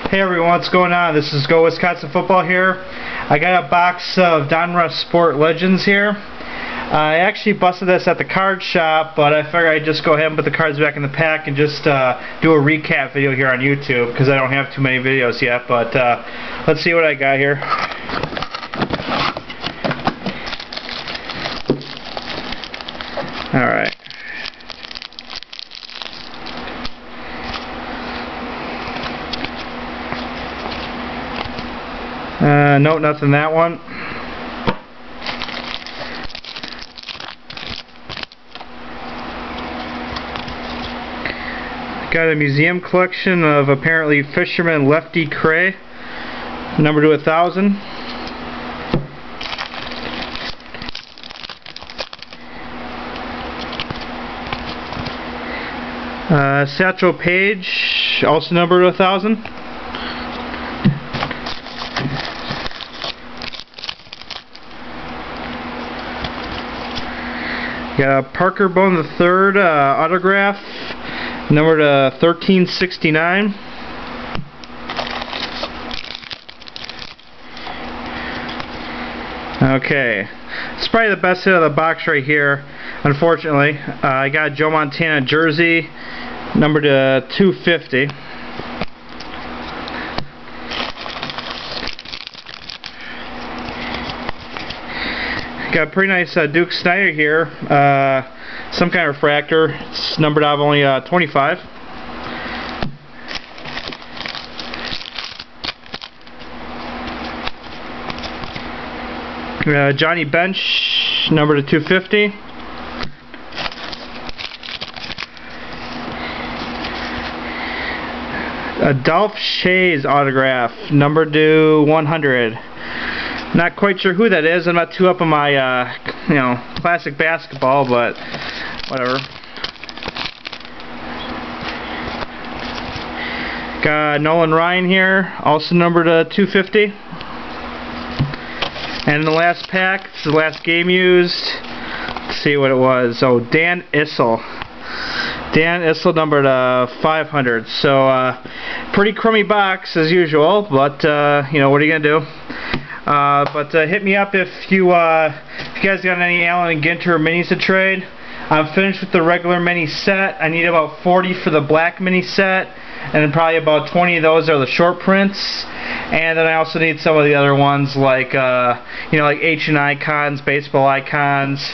Hey everyone, what's going on? This is Go Wisconsin Football here. I got a box of Donruss Sport Legends here. I actually busted this at the card shop, but I figured I'd just go ahead and put the cards back in the pack and just do a recap video here on YouTube, because I don't have too many videos yet. But let's see what I got here. Alright. Nope, nothing that one. Got a museum collection of apparently Fisherman Lefty Cray, numbered to 1,000. Satchel Paige, also numbered to 1,000. Got a Parker Bone III autograph, numbered to 1369. Okay, it's probably the best hit of the box right here. Unfortunately, I got a Joe Montana jersey, numbered to 250. Got a pretty nice Duke Snyder here, some kind of refractor. It's numbered out of only 25. Johnny Bench, numbered to 250. Dolph Schayes autograph, numbered to 100. Not quite sure who that is. I'm not too up on my, classic basketball, but whatever. Got Nolan Ryan here, also numbered to 250. And in the last pack, this is the last game used. Let's see what it was. Oh, Dan Issel. Dan Issel, numbered 500. So, pretty crummy box as usual, but what are you gonna do? But hit me up if you guys got any Allen and Ginter minis to trade. I'm finished with the regular mini set. I need about 40 for the black mini set, and then probably about 20 of those are the short prints. And then I also need some of the other ones like like H&I icons, baseball icons,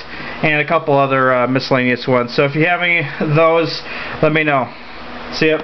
and a couple other miscellaneous ones. So if you have any of those, let me know. See ya.